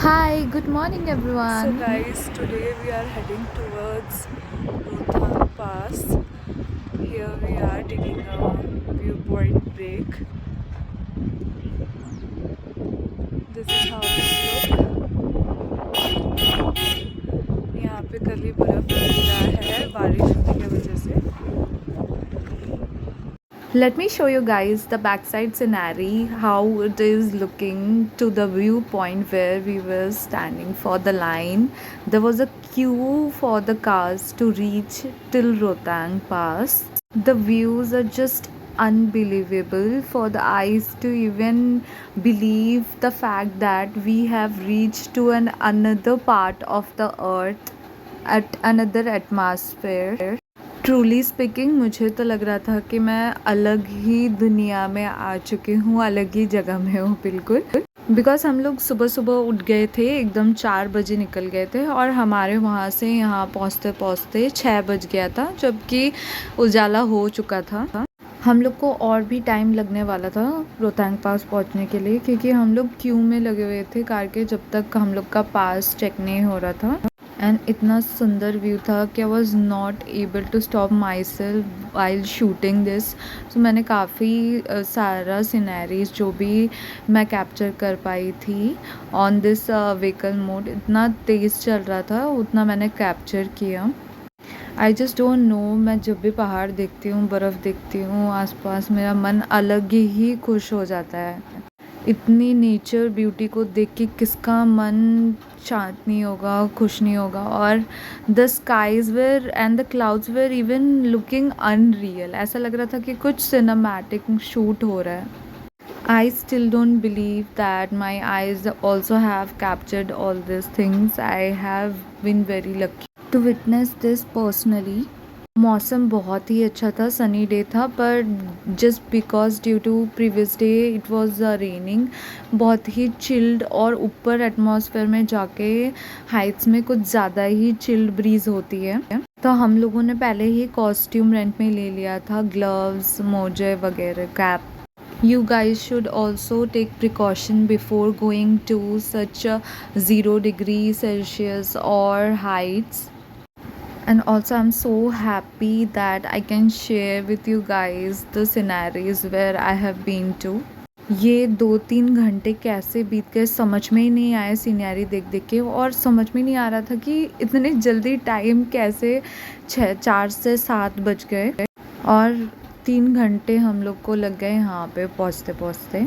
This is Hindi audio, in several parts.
Hi, good morning So everyone. guys, today we are heading towards Rothang Pass. Here we are taking a viewpoint break. This is how it looks. यहाँ पे कल ही बर्फ गिरा है बारिश होने की वजह से. Let me show you guys the backside scenario, how it is looking to the viewpoint where we were standing for the line. There was a queue for the cars to reach till Rohtang Pass. The views are just unbelievable for the eyes to even believe the fact that we have reached to another part of the earth at another atmosphere. Truly speaking मुझे तो लग रहा था कि मैं अलग ही दुनिया में आ चुकी हूँ, अलग ही जगह में हूँ बिल्कुल। बिकॉज हम लोग सुबह सुबह उठ गए थे, एकदम 4 बजे निकल गए थे और हमारे वहाँ से यहाँ पहुँचते पहुँचते 6 बज गया था, जबकि उजाला हो चुका था। हम लोग को और भी टाइम लगने वाला था रोहतांग पास पहुँचने के लिए, क्योंकि हम लोग क्यू में लगे हुए थे कार के, जब तक हम लोग का पास चेक नहीं हो रहा था। एंड इतना सुंदर व्यू था कि I was not able to stop myself while shooting this. So मैंने काफ़ी सारा सिनेरीज जो भी मैं कैप्चर कर पाई थी ऑन दिस व्हीकल मोड, इतना तेज़ चल रहा था उतना मैंने कैप्चर किया। आई जस्ट डोंट नो, मैं जब भी पहाड़ देखती हूँ, बर्फ़ देखती हूँ आसपास, मेरा मन अलग ही खुश हो जाता है। इतनी नेचर ब्यूटी को देख के किसका मन शांत नहीं होगा, खुश नहीं होगा। और the skies were and the clouds were even looking unreal, ऐसा लग रहा था कि कुछ सिनेमैटिक शूट हो रहा है। I still don't believe that my eyes also have captured all these things. I have been very lucky to witness this personally. मौसम बहुत ही अच्छा था, सनी डे था, पर just because due to previous day it was raining, बहुत ही चिल्ड। और ऊपर एटमॉस्फेयर में जाके हाइट्स में कुछ ज़्यादा ही चिल्ड ब्रीज होती है। तो हम लोगों ने पहले ही कॉस्ट्यूम रेंट में ले लिया था, ग्लव्स, मोजे वगैरह, cap. You guys should also take precaution before going to such a 0 degrees Celsius or heights. And also I'm so happy that I can share with you guys the scenarios where I have been to. ये 2-3 घंटे कैसे बीत गए समझ में ही नहीं आया सीनरी देख देख के, और समझ में नहीं आ रहा था कि इतने जल्दी टाइम कैसे 4 से 7 बज गए। और 3 घंटे हम लोग को लग गए यहाँ पे पहुँचते पहुँचते।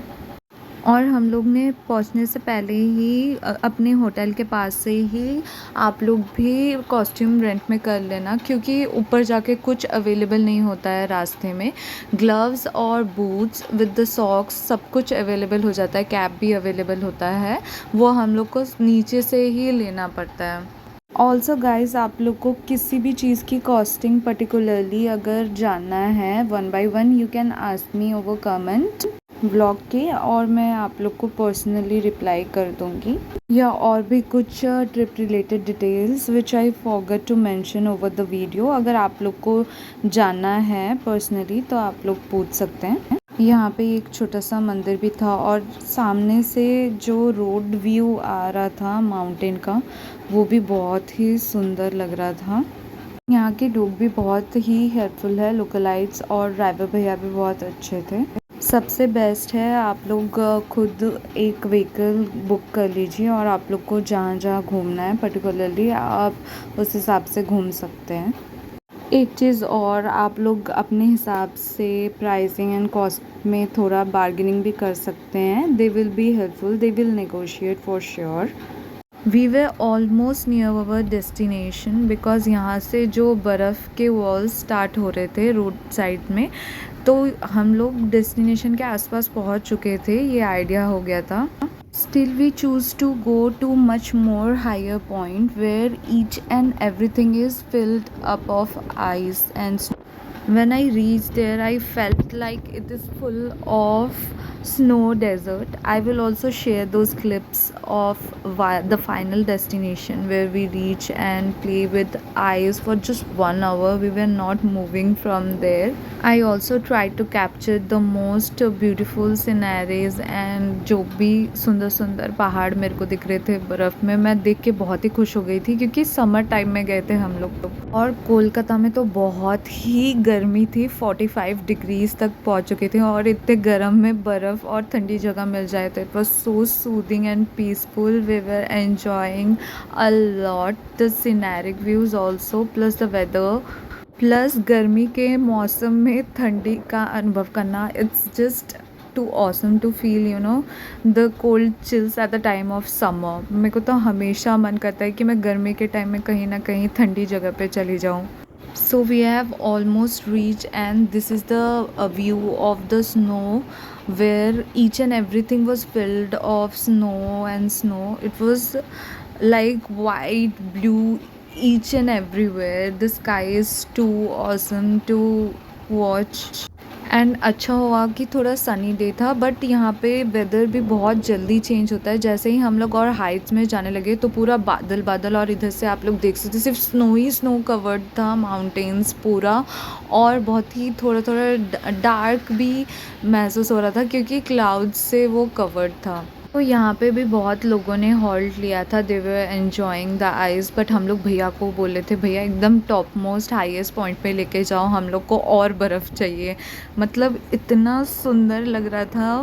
और हम लोग ने पहुँचने से पहले ही अपने होटल के पास से ही आप लोग भी कॉस्ट्यूम रेंट में कर लेना, क्योंकि ऊपर जाके कुछ अवेलेबल नहीं होता है रास्ते में। ग्लव्स और बूट्स विद द सॉक्स सब कुछ अवेलेबल हो जाता है, कैप भी अवेलेबल होता है, वो हम लोग को नीचे से ही लेना पड़ता है। ऑल्सो गाइज, आप लोग को किसी भी चीज़ की कॉस्टिंग पर्टिकुलरली अगर जानना है 1 by 1, you can ask me over comment blog के, और मैं आप लोग को पर्सनली रिप्लाई कर दूंगी। या और भी कुछ trip related details which I forgot to mention over the video, अगर आप लोग को जानना है पर्सनली तो आप लोग पूछ सकते हैं। यहाँ पे एक छोटा सा मंदिर भी था, और सामने से जो रोड व्यू आ रहा था माउंटेन का, वो भी बहुत ही सुंदर लग रहा था। यहाँ के लोग भी बहुत ही हेल्पफुल है, लोकलाइट्स, और ड्राइवर भैया भी बहुत अच्छे थे। सबसे बेस्ट है आप लोग खुद एक व्हीकल बुक कर लीजिए, और आप लोग को जहाँ जहाँ घूमना है पर्टिकुलरली आप उस हिसाब से घूम सकते हैं। एक चीज़ और, आप लोग अपने हिसाब से प्राइसिंग एंड कॉस्ट में थोड़ा बार्गेनिंग भी कर सकते हैं। They will be helpful, they will negotiate for sure. We were almost near our destination, because यहाँ से जो बर्फ़ के वॉल्स स्टार्ट हो रहे थे रोड साइड में, तो हम लोग डेस्टिनेशन के आसपास पहुँच चुके थे, ये आइडिया हो गया था। Still we choose to go to much more higher point where each and everything is filled up of ice and snow. When I reached there, I felt like it is full of snow desert. I will also share those clips of the final destination where we reach and play with ice for just 1 hour. We were not moving from there. I also tried to capture the most beautiful scenarios and जो भी सुंदर सुंदर पहाड़ मेरे को दिख रहे थे बर्फ़ में, मैं देख के बहुत ही खुश हो गई थी क्योंकि समर टाइम में गए थे हम लोग तो। और कोलकाता में तो बहुत ही गर्मी थी, 45 डिग्रीज तक पहुंच चुके थे और इतने गर्म में बर्फ़ और ठंडी जगह मिल जाए तो it was so soothing and peaceful. We were enjoying a lot the scenic views also plus the weather. Plus गर्मी के मौसम में ठंडी का अनुभव करना, it's just too awesome to feel the cold chills at the time of summer. मेरे को तो हमेशा मन करता है कि मैं गर्मी के टाइम में कहीं ना कहीं ठंडी जगह पे चली जाऊँ. So we have almost reached, and this is the view of the snow where each and everything was filled of snow and snow. It was like white, blue, each and everywhere. The sky is too awesome to watch. And अच्छा हुआ कि थोड़ा सनी डे था, बट यहाँ पे वेदर भी बहुत जल्दी चेंज होता है. जैसे ही हम लोग और हाइट्स में जाने लगे तो पूरा बादल बादल, और इधर से आप लोग देख सकते सिर्फ स्नो ही स्नो कवर्ड था, माउंटेन्स पूरा. और बहुत ही थोड़ा थोड़ा डार्क भी महसूस हो रहा था क्योंकि क्लाउड से वो कवर्ड था. तो यहाँ पे भी बहुत लोगों ने हॉल्ट लिया था. दे वर एन्जॉइंग द आइस, बट हम लोग भैया को बोले थे भैया एकदम टॉप मोस्ट हाईएस्ट पॉइंट पे लेके जाओ, हम लोग को और बर्फ़ चाहिए. मतलब इतना सुंदर लग रहा था,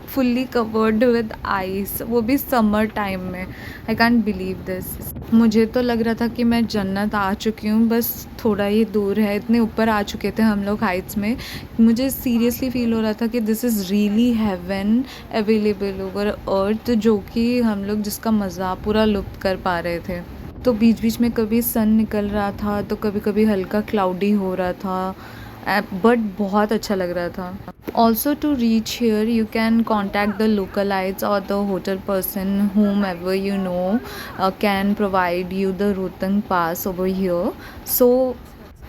फुल्ली कवर्ड विद आइस, वो भी समर टाइम में. I can't believe this. मुझे तो लग रहा था कि मैं जन्नत आ चुकी हूँ, बस थोड़ा ही दूर है. इतने ऊपर आ चुके थे हम लोग हाइट्स में, मुझे सीरियसली फ़ील हो रहा था कि this is really heaven available over earth, जो कि हम लोग जिसका मज़ा पूरा लुत्फ़ कर पा रहे थे. तो बीच बीच में कभी सन निकल रहा था तो कभी कभी हल्का क्लाउडी हो रहा था, बट बहुत अच्छा लग रहा था. Also to reach here you can contact the localites or the hotel person whomever can provide you the Rohtang pass over here. So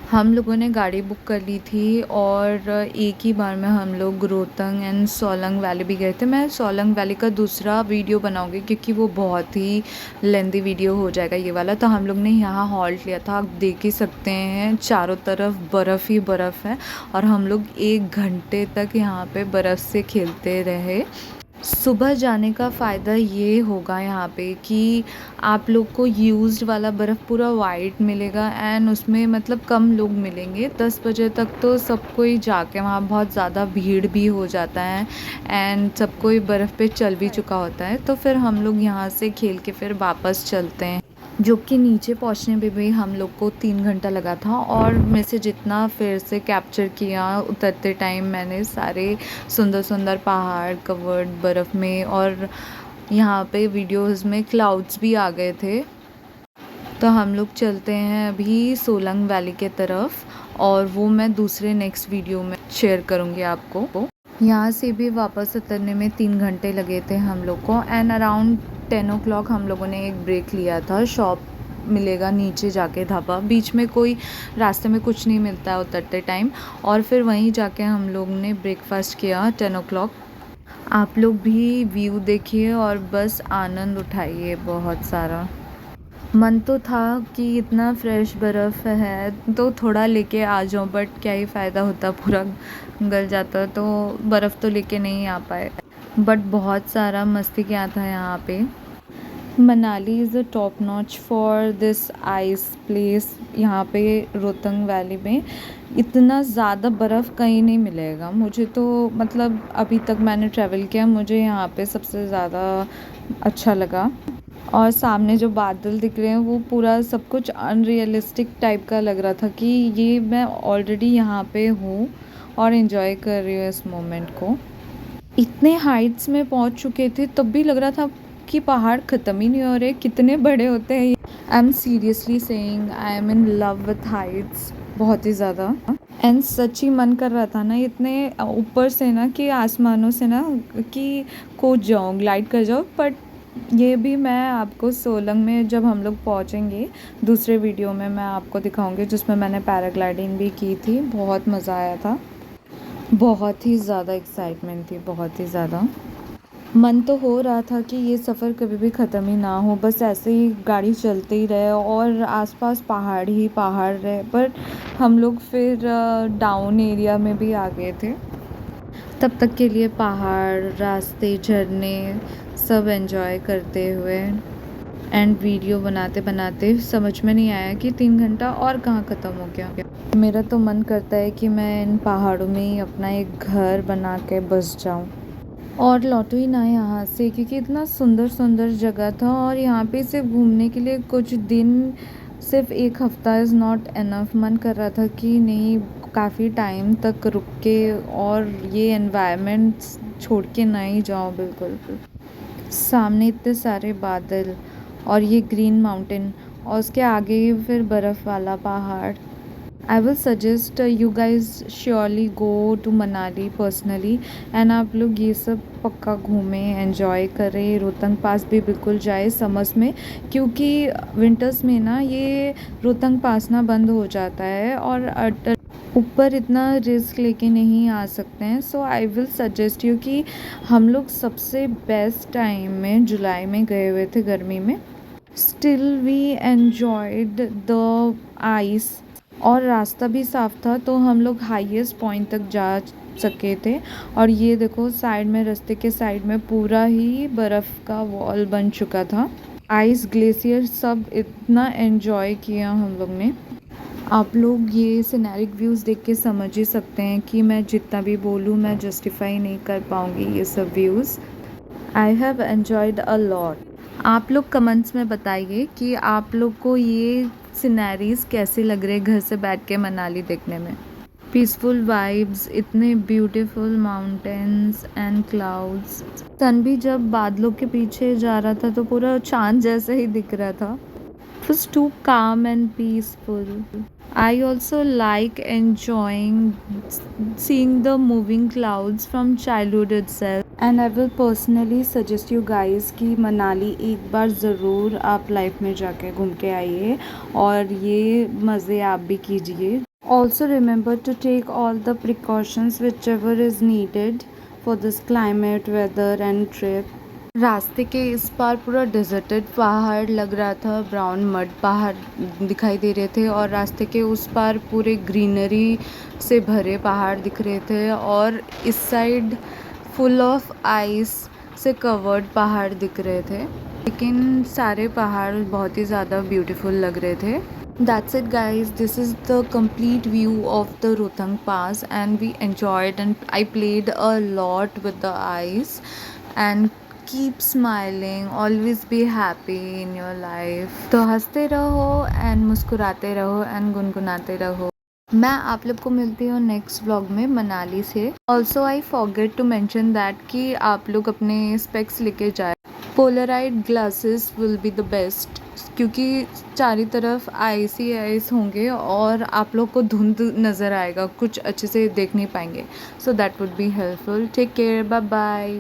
हम लोगों ने गाड़ी बुक कर ली थी और एक ही बार में हम लोग रोहतंग एंड सोलंग वैली भी गए थे. मैं सोलंग वैली का दूसरा वीडियो बनाऊंगी क्योंकि वो बहुत ही लेंदी वीडियो हो जाएगा ये वाला. तो हम लोग ने यहाँ हॉल्ट लिया था, आप देख ही सकते हैं चारों तरफ बर्फ़ ही बर्फ़ है और हम लोग 1 घंटे तक यहाँ पे बर्फ़ से खेलते रहे. सुबह जाने का फ़ायदा ये होगा यहाँ पे कि आप लोग को यूज़्ड वाला बर्फ़ पूरा वाइट मिलेगा एंड उसमें मतलब कम लोग मिलेंगे. 10 बजे तक तो सब कोई जाके वहाँ बहुत ज़्यादा भीड़ भी हो जाता है एंड सब कोई बर्फ़ पे चल भी चुका होता है. तो फिर हम लोग यहाँ से खेल के फिर वापस चलते हैं, जो कि नीचे पहुँचने में भी हम लोग को 3 घंटा लगा था. और मैं से जितना फिर से कैप्चर किया उतरते टाइम, मैंने सारे सुंदर सुंदर पहाड़ कवर्ड बर्फ़ में, और यहाँ पे वीडियोस में क्लाउड्स भी आ गए थे. तो हम लोग चलते हैं अभी सोलंग वैली के तरफ, और वो मैं दूसरे नेक्स्ट वीडियो में शेयर करूँगी आपको. यहाँ से भी वापस उतरने में 3 घंटे लगे थे हम लोग को. एंड अराउंड 10 o'clock हम लोगों ने एक ब्रेक लिया था. शॉप मिलेगा नीचे जाके ढाबा, बीच में कोई रास्ते में कुछ नहीं मिलता है उतरते टाइम, और फिर वहीं जाके हम लोग ने ब्रेकफास्ट किया 10 o'clock. आप लोग भी व्यू देखिए और बस आनंद उठाइए बहुत सारा. मन तो था कि इतना फ्रेश बर्फ़ है तो थोड़ा लेके आ जाऊँ, बट क्या ही फ़ायदा होता, पूरा गल जाता. तो बर्फ़ तो लेके नहीं आ पाए, बट बहुत सारा मस्ती किया था यहाँ पे. Manali is a top notch for this ice place. यहाँ पे रोहतंग वैली में इतना ज़्यादा बर्फ़ कहीं नहीं मिलेगा. मुझे तो मतलब अभी तक मैंने ट्रैवल किया, मुझे यहाँ पे सबसे ज़्यादा अच्छा लगा. और सामने जो बादल दिख रहे हैं वो पूरा सब कुछ अनरियलिस्टिक टाइप का लग रहा था कि ये मैं ऑलरेडी यहाँ पे हूँ और एंजॉय कर रही हूँ इस मोमेंट को. इतने हाइट्स में पहुँच चुके थे तब भी लग रहा था कि पहाड़ ख़त्म ही नहीं हो रहे, कितने बड़े होते हैं. I am seriously saying I am in love with Heights, बहुत ही ज़्यादा. एंड सच ही मन कर रहा था ना इतने ऊपर से ना कि आसमानों से ना कि कूद जाऊँ, ग्लाइड कर जाऊँ. बट ये भी मैं आपको सोलंग में जब हम लोग पहुँचेंगे दूसरे वीडियो में मैं आपको दिखाऊंगी, जिसमें मैंने पैराग्लाइडिंग भी की थी. बहुत मज़ा आया था. बहुत ही ज़्यादा एक्साइटमेंट थी, बहुत ही ज़्यादा। मन तो हो रहा था कि ये सफ़र कभी भी ख़त्म ही ना हो, बस ऐसे ही गाड़ी चलते ही रहे और आसपास पहाड़ ही पहाड़ रहे। पर हम लोग फिर डाउन एरिया में भी आ गए थे। तब तक के लिए पहाड़, रास्ते, झरने सब एंजॉय करते हुए एंड वीडियो बनाते बनाते समझ में नहीं आया कि 3 घंटा और कहाँ ख़त्म हो गया। मेरा तो मन करता है कि मैं इन पहाड़ों में ही अपना एक घर बना के बस जाऊँ और लौटो ही ना यहाँ से, क्योंकि इतना सुंदर सुंदर जगह था और यहाँ पे सिर्फ घूमने के लिए कुछ दिन, सिर्फ एक हफ्ता इज़ नॉट इनफ। मन कर रहा था कि नहीं, काफ़ी टाइम तक रुक के और ये एनवायरनमेंट छोड़ के ना ही जाऊँ बिल्कुल। सामने इतने सारे बादल और ये ग्रीन माउंटेन और उसके आगे ही फिर बर्फ़ वाला पहाड़। I will suggest you guys surely go to Manali personally and आप लोग ये सब पक्का घूमें, एंजॉय करें। रोहतंग पास भी बिल्कुल जाए समर्स में, क्योंकि विंटर्स में ना ये रोहतंग पास ना बंद हो जाता है और ऊपर इतना रिस्क लेके नहीं आ सकते हैं। सो आई विल सजेस्ट यू कि हम लोग सबसे बेस्ट टाइम में जुलाई में गए हुए थे, गर्मी में। Still we enjoyed the ice और रास्ता भी साफ़ था, तो हम लोग हाईएस्ट पॉइंट तक जा सके थे। और ये देखो साइड में, रास्ते के साइड में पूरा ही बर्फ़ का वॉल बन चुका था। आइस ग्लेशियर सब इतना एन्जॉय किया हम लोग ने। आप लोग ये सिनेरिक व्यूज़ देख के समझ ही सकते हैं कि मैं जितना भी बोलूँ मैं जस्टिफाई नहीं कर पाऊँगी ये सब views. I have enjoyed a lot. आप लोग कमेंट्स में बताइए कि आप लोग को ये सिनेरीज़ कैसे लग रहे घर से बैठ के मनाली देखने में। पीसफुल वाइब्स, इतने ब्यूटीफुल माउंटेन्स एंड क्लाउड्स। सन भी जब बादलों के पीछे जा रहा था तो पूरा चाँद जैसा ही दिख रहा था। It was too calm and peaceful. I also like enjoying seeing the moving clouds from childhood itself. And I will personally suggest you guys कि मनाली एक बार ज़रूर आप लाइफ में जाके घूम के आइए और ये मज़े आप भी कीजिए। Also remember to take all the precautions whichever is needed for this climate, weather and trip. रास्ते के इस पार पूरा डेजर्टेड पहाड़ लग रहा था, ब्राउन मड पहाड़ दिखाई दे रहे थे और रास्ते के उस पार पूरे ग्रीनरी से भरे पहाड़ दिख रहे थे और इस साइड फुल ऑफ आइस से कवर्ड पहाड़ दिख रहे थे, लेकिन सारे पहाड़ बहुत ही ज़्यादा ब्यूटीफुल लग रहे थे। That's it guys, this is the complete view of the Rohtang Pass and we enjoyed and I played a lot with the ice and keep smiling, always be happy in your life। तो हंसते रहो एंड मुस्कुराते रहो एंड गुनगुनाते रहो। मैं आप लोग को मिलती हूँ नेक्स्ट व्लॉग में मनाली से। Also I forget to mention that कि आप लोग अपने स्पेक्स लेके जाए। Polaroid glasses will be the best, क्योंकि चारों तरफ आइस ही आइस होंगे और आप लोग को धुंध नज़र आएगा, कुछ अच्छे से देख नहीं पाएंगे। So that would be helpful. Take care, bye bye.